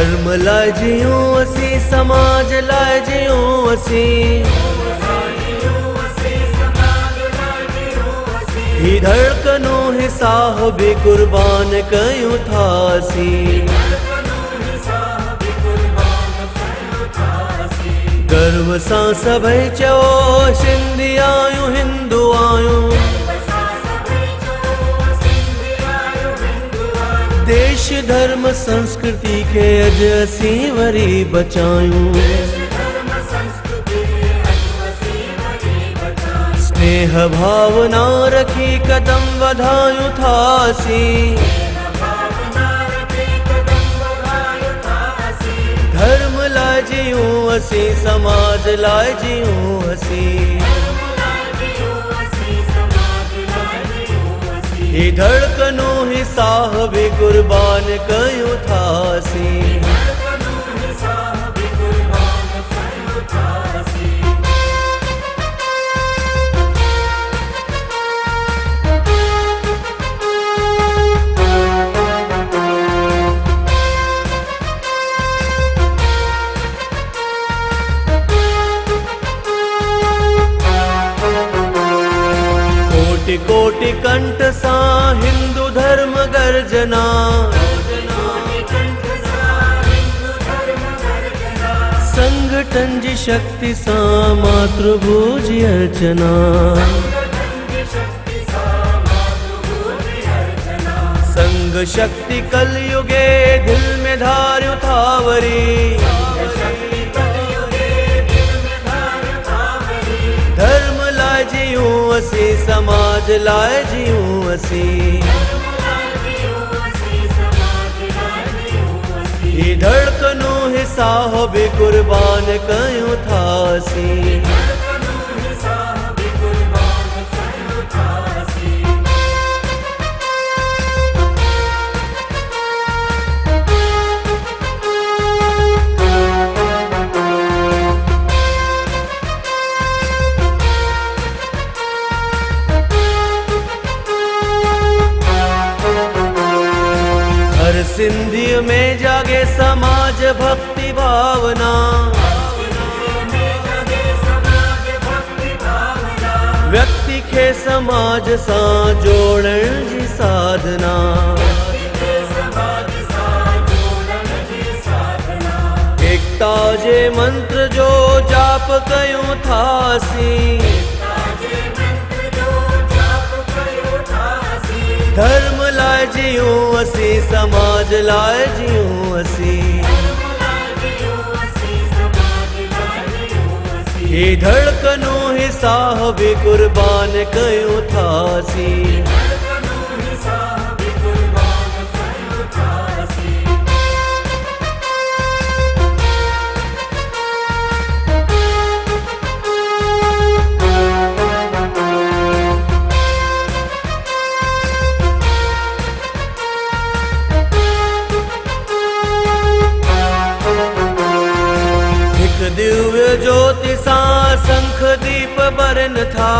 धर्म लाइ जियूं असीं, समाज लाइ जियूं असीं, ही धड़कनों ही साहबी कुर्बान कयूं था असीं। गर्व सां सभई चओ सिंधी आहियूं, हिंदू आहियूं, देश धर्म संस्कृति के अज असीं वरी बचायूं। स्नेह भावना रखी कदम वधायूं था असीं, धर्म लाइ जियूं असीं, समाज लाइ जियूं असीं, ही धड़कनों ही साहबी कुर्बान कयूं था असीं। कोटि कोटि कंठ सां हिंदू धर्म गर्जना, संगठन जी शक्ति सां मातृभूज अर्चना, संग शक्ति कलयुगे दिल में धारियो था वरी, धर्म लाइ जियूं असीं, समाज लाइ जियूं असीं, ही धड़कनों ही साहबी कुर्बान कयूं था असीं। हर सिंधी में जागे समाज भक्ति भावना, व्यक्ति खे समाज सां जोड़ण जी साधना, एकता जे मंत्र जो जाप कयूं था असीं, धर्म लाइ जियूं असीं, समाज लाइ जियूं असीं, ही धड़कनों ही साहबी कुर्बान कयूं था असीं। दिव्य ज्योति सां शंख दीप बरन था,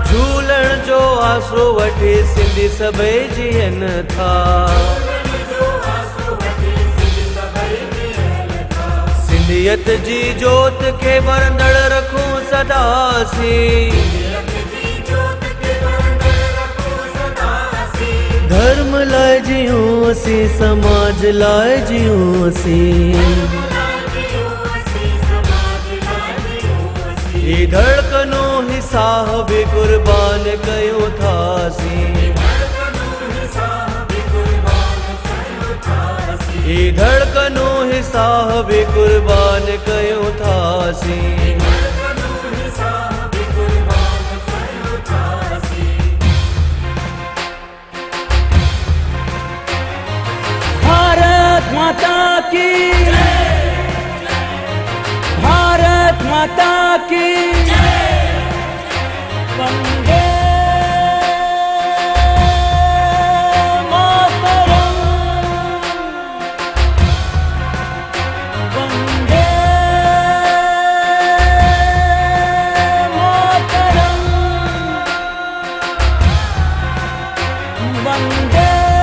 झूलण जो आसरो वठी सिंधी सभई जीअन था, सिंधियत जी जोत खे बरंदड़ रखूं सदा असीं, धर्म लाइ जियूं असीं, समाज लाइ जियूं असीं, ही धड़कनों ही साहबी कुर्बान कयूं था असीं, ही धड़कनों ही साहबी कुर्बान कयूं था असीं। माता की, भारत माता की, वंदे मातरम, वंदे वंदे